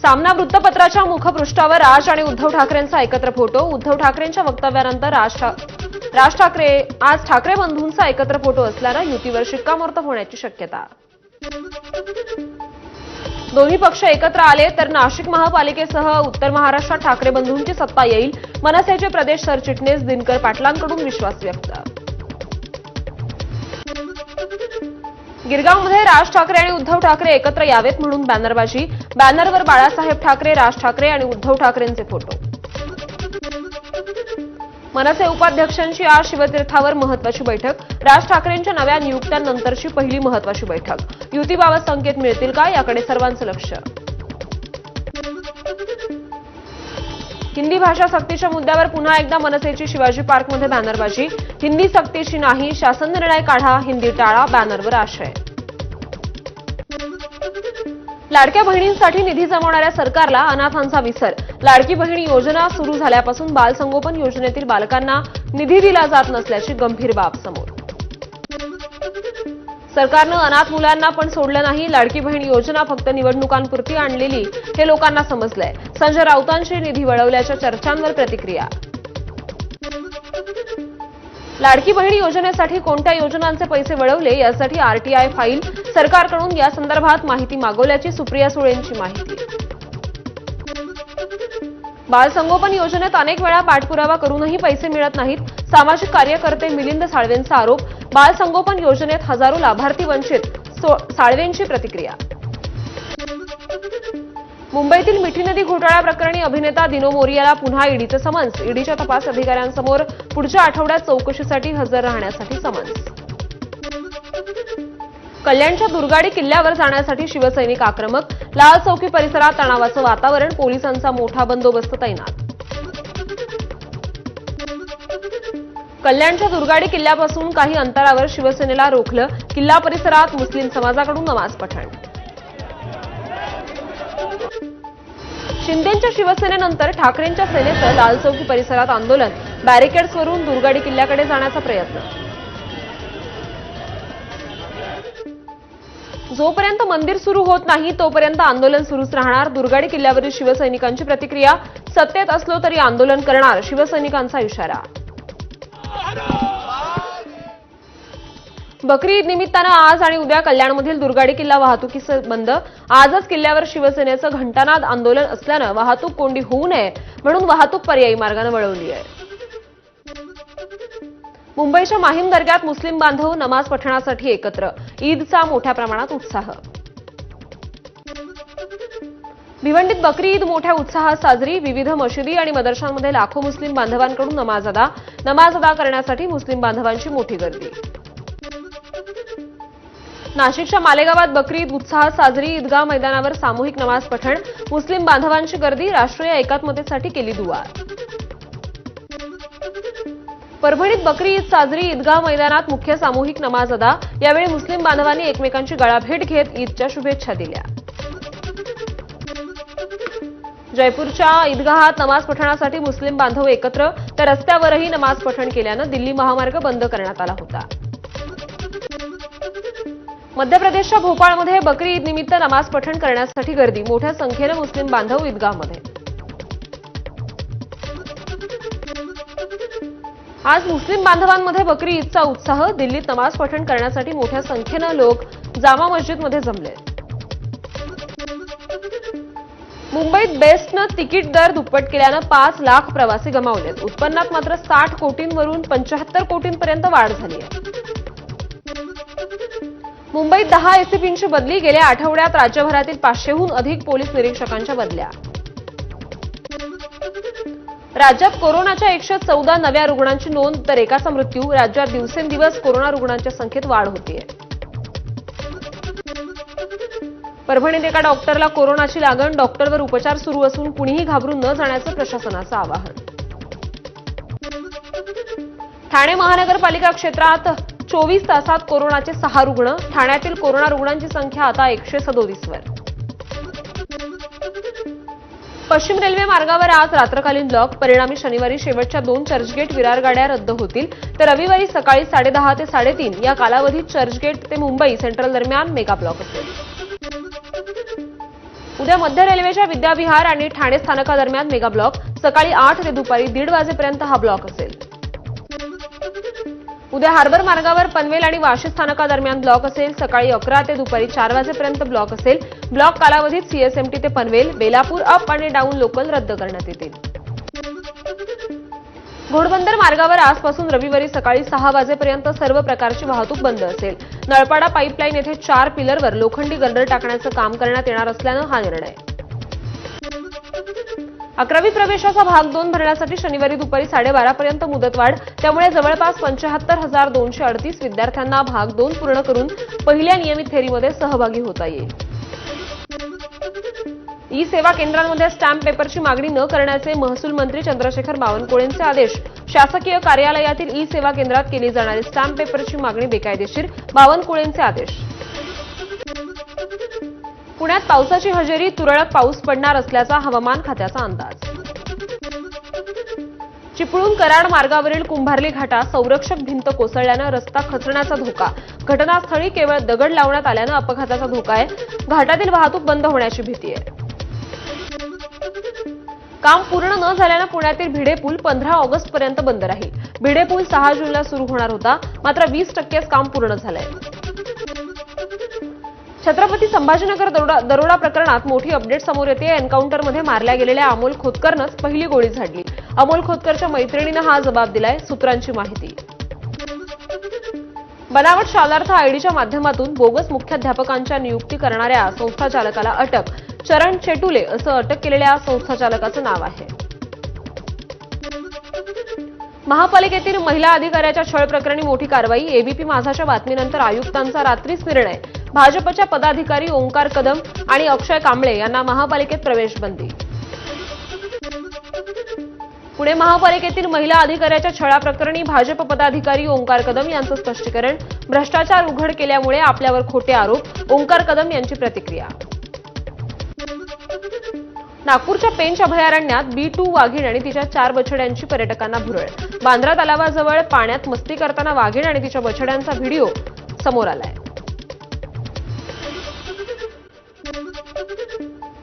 सामना वृत्तपत्राच्या मुखपृष्ठावर राज आणि उद्धव ठाकरेंचा एकत्र फोटो। उद्धव ठाकरेंच्या वक्तव्यानंतर राज ठाकरे आज ठाकरे बंधूंचा एकत्र फोटो असल्यानं युतीवर शिक्कामोर्तब होण्याची शक्यता। दोन्ही पक्ष एकत्र आले तर नाशिक महापालिकेसह उत्तर महाराष्ट्रात ठाकरे बंधूंची सत्ता येईल, मनसेचे प्रदेश सरचिटणीस दिनकर पाटलांकडून विश्वास व्यक्त। गिरगावमध्ये राज ठाकरे आणि उद्धव ठाकरे एकत्र यावेत म्हणून बॅनरबाजी। बॅनरवर बाळासाहेब ठाकरे, राज ठाकरे आणि उद्धव ठाकरेंचे फोटो। मनसे उपाध्यक्षांची आज शिवतीर्थावर महत्वाची बैठक। राज ठाकरेंच्या नव्या नियुक्त्यांनंतरची पहिली महत्वाची बैठक। युतीबाबत संकेत मिळतील का, याकडे सर्वांचं लक्ष। हिंदी भाषा सक्तीच्या मुद्द्यावर पुन्हा एकदा मनसेची शिवाजी पार्कमध्ये बॅनरबाजी। हिंदी सक्तीची नाही, शासन निर्णय काढा, हिंदी टाळा, बॅनरवर आशय। लाडक्या बहिणींसाठी निधी जमवणाऱ्या सरकारला अनाथांचा विसर। लाडकी बहिणी योजना सुरू झाल्यापासून बालसंगोपन योजनेतील बालकांना निधी दिला जात नसल्याची गंभीर बाब समोर। सरकारनं अनाथ मुलांना पण सोडलं नाही। लाडकी बहीण योजना फक्त निवडणुकांपुरती आणलेली हे लोकांना समजलंय। संजय राऊतांची निधी वळवल्याच्या चर्चांवर प्रतिक्रिया। लाडकी बहीण योजनेसाठी कोणत्या योजनांचे पैसे वळवले यासाठी आरटीआय फाईल। सरकारकडून या संदर्भात माहिती मागवल्याची सुप्रिया सुळेंची माहिती। बालसंगोपन योजनेत अनेक वेळा पाठपुरावा करूनही पैसे मिळत नाहीत। सामाजिक कार्यकर्ते मिलिंद साळवेंचा आरोप। बालसंगोपन योजनेत हजारो लाभार्थी वंचित, साळवेंची प्रतिक्रिया। मुंबईतील मिठी नदी घोटाळा प्रकरणी अभिनेता दिनो मोरियाला पुन्हा ईडीचं समन्स। ईडीच्या तपास अधिकाऱ्यांसमोर पुढच्या आठवड्यात चौकशीसाठी हजर राहण्यासाठी समन्स। कल्याणच्या दुर्गाडी किल्ल्यावर जाण्यासाठी शिवसैनिक आक्रमक। लाल चौकी परिसरात तणावाचं वातावरण, पोलिसांचा मोठा बंदोबस्त तैनात। कल्याणच्या दुर्गाडी किल्ल्यापासून काही अंतरावर शिवसेनेला रोखलं। किल्ला परिसरात मुस्लिम समाजाकडून नमाज पठण। शिंदेंच्या शिवसेनेनंतर ठाकरेंच्या सेनेचं लाल चौकी परिसरात आंदोलन। बॅरिकेड्सवरून दुर्गाडी किल्ल्याकडे जाण्याचा प्रयत्न। जोपर्यंत मंदिर सुरू होत नाही तोपर्यंत आंदोलन सुरूच राहणार। दुर्गाडी किल्ल्यावरील शिवसैनिकांची प्रतिक्रिया। सत्तेत असलो तरी आंदोलन करणार, शिवसैनिकांचा इशारा। बकरी ईद निमित्तानं आज आणि उद्या कल्याणमधील दुर्गाडी किल्ला वाहतुकीस बंद। आजच किल्ल्यावर शिवसेनेचं घंटानाद आंदोलन असल्यानं वाहतूक कोंडी होऊ नये म्हणून वाहतूक पर्यायी मार्गाने वळवली आहे। मुंबईच्या माहीम दर्ग्यात मुस्लिम बांधव नमाज पठणासाठी एकत्र। ईदचा मोठ्या प्रमाणात उत्साह। भिवंडीत बकरी ईद मोठ्या उत्साहात साजरी। विविध मशिदी आणि मदरशांमध्ये लाखो मुस्लिम बांधवांकडून नमाज अदा करण्यासाठी मुस्लिम बांधवांची मोठी गर्दी। नाशिकच्या मालेगावात बकरी ईद उत्साहात साजरी। ईदगाह मैदानावर सामूहिक नमाज पठण, मुस्लिम बांधवांची गर्दी। राष्ट्रीय एकात्मतेसाठी केली दुआ। परभणीत बकरी ईद साजरी। ईदगाह मैदानात मुख्य सामूहिक नमाज अदा। यावेळी मुस्लिम बांधवांनी एकमेकांची गळाभेट घेत ईदच्या शुभेच्छा दिल्या। जयपूरच्या ईदगाहात नमाज पठणासाठी मुस्लिम बांधव एकत्र, तर रस्त्यावरही नमाज पठण केल्यानं दिल्ली महामार्ग बंद करण्यात आला होता। मध्य प्रदेशच्या भोपाळमध्ये बकरी ईद निमित्त नमाज पठण करण्यासाठी गर्दी। मोठ्या संख्येनं मुस्लिम बांधव ईदगाहमध्ये। आज मुस्लिम बांधवांमध्ये बकरी ईदचा उत्साह। दिल्लीत नमाज पठण करण्यासाठी मोठ्या संख्येनं लोक जामा मस्जिदमध्ये जमले। मुंबईत बेस्टनं तिकीट दर दुप्पट केल्यानं 5 लाख प्रवासी गमावलेत। उत्पन्नात मात्र 60 कोटींवरून 75 कोटींपर्यंत वाढ झाली आहे। मुंबईत 10 एसीपींची बदली। गेल्या आठवड्यात राज्यभरातील 500हून अधिक पोलीस निरीक्षकांच्या बदल्या। राज्यात कोरोनाच्या 114 नव्या रुग्णांची नोंद, तर एकाचा मृत्यू। राज्यात दिवसेंदिवस कोरोना रुग्णांच्या संख्येत वाढ होतीये। परभणीत एका डॉक्टरला कोरोनाची लागण। डॉक्टरवर उपचार सुरू असून कुणीही घाबरून न जाण्याचं प्रशासनाचं आवाहन। ठाणे महानगरपालिका क्षेत्रात 24 तासात कोरोनाचे 6 रुग्ण। ठाण्यातील कोरोना रुग्णांची संख्या आता 137 वर। पश्चिम रेल्वे मार्गावर आज रात्रकालीन ब्लॉक। परिणामी शनिवारी शेवटच्या 2 चर्चगेट विरार गाड्या रद्द होतील, तर रविवारी सकाळी 10:30 ते 3:30 या कालावधीत चर्चगेट ते मुंबई सेंट्रल दरम्यान मेगा ब्लॉक असेल। उद्या मध्य रेल्वेच्या विद्याविहार आणि ठाणे स्थानकादरम्यान मेगा ब्लॉक सकाळी 8 ते दुपारी 1:30 वाजेपर्यंत हा ब्लॉक असेल। उद्या हार्बर मार्गावर पनवेल आणि वाशी स्थानकादरम्यान ब्लॉक असेल। सकाळी 11 ते दुपारी 4 वाजेपर्यंत ब्लॉक असेल। ब्लॉक कालावधीत सीएसएमटी ते पनवेल, बेलापूर अप आणि डाऊन लोकल रद्द करण्यात येतील। घोडबंदर मार्गावर आजपासून रविवारी सकाळी 6 वाजेपर्यंत सर्व प्रकारची वाहतूक बंद असेल। नळपाडा पाईपलाईन येथे 4 पिलरवर लोखंडी गर्डर टाकण्याचं काम करण्यात येणार असल्यानं हा निर्णय। 11वी प्रवेशाचा भाग 2 भरण्यासाठी शनिवारी दुपारी 12:30 पर्यंत मुदतवाढ, त्यामुळे जवळपास 75,238 विद्यार्थ्यांना भाग 2 पूर्ण करून पहिल्या नियमित फेरीमध्ये सहभागी होता येईल। ई सेवा केंद्रांमध्ये स्टॅम्प पेपरची मागणी न करण्याचे महसूल मंत्री चंद्रशेखर बावनकुळेंचे आदेश। शासकीय कार्यालयातील ई सेवा केंद्रात केली जाणारी स्टॅम्प पेपरची मागणी बेकायदेशीर, बावनकुळेंचे आदेश। पुण्यात पावसाची हजेरी, तुरळक पाऊस पडणार असल्याचा हवामान खात्याचा अंदाज। चिपळूण कराड मार्गावरील कुंभारली घाटात संरक्षक भिंत कोसळल्यानं रस्ता खचण्याचा धोका। घटनास्थळी केवळ दगड लावण्यात आल्यानं अपघाताचा धोका आहे। घाटातील वाहतूक बंद होण्याची भीती आहे। काम पूर्ण न झाल्यानं पुण्यातील भिडे पूल 15 ऑगस्टपर्यंत बंद राहील। भिडे पूल 6 जूनला सुरू होणार होता, मात्र 20%च काम पूर्ण झालंय। छत्रपती संभाजीनगर दरोडा प्रकरणात मोठी अपडेट समोर येते। एन्काउंटरमध्ये मारल्या गेलेल्या अमोल खोतकरनंच पहिली गोळी झाडली। अमोल खोतकरच्या मैत्रिणीनं हा जबाब दिलाय, सूत्रांची माहिती। बनावट शालार्थ आयडीच्या माध्यमातून बोगस मुख्याध्यापकांच्या नियुक्ती करणाऱ्या संस्थाचालकाला अटक। चरण चेटुले असं अटक केलेल्या संस्थाचालकाचं नाव आहे। महापालिकेतील महिला अधिकाऱ्याच्या छळ प्रकरणी मोठी कारवाई। एबीपी माझाच्या बातमीनंतर आयुक्तांचा रात्रीच निर्णय। भाजपच्या पदाधिकारी ओंकार कदम आणि अक्षय कांबळे यांना महापालिकेत प्रवेश बंदी। पुणे महापालिकेतील महिला अधिकाऱ्याच्या छळाप्रकरणी भाजप पदाधिकारी ओंकार कदम यांचं स्पष्टीकरण। भ्रष्टाचार उघड केल्यामुळे आपल्यावर खोटे आरोप, ओंकार कदम यांची प्रतिक्रिया। नागपूरच्या पेंच अभयारण्यात B2 वाघीण आणि तिच्या 4 बछड्यांची पर्यटकांना भुरळ। बांद्रा तलावाजवळ पाण्यात मस्ती करताना वाघीण आणि तिच्या बछड्यांचा व्हिडिओ समोर आलाय।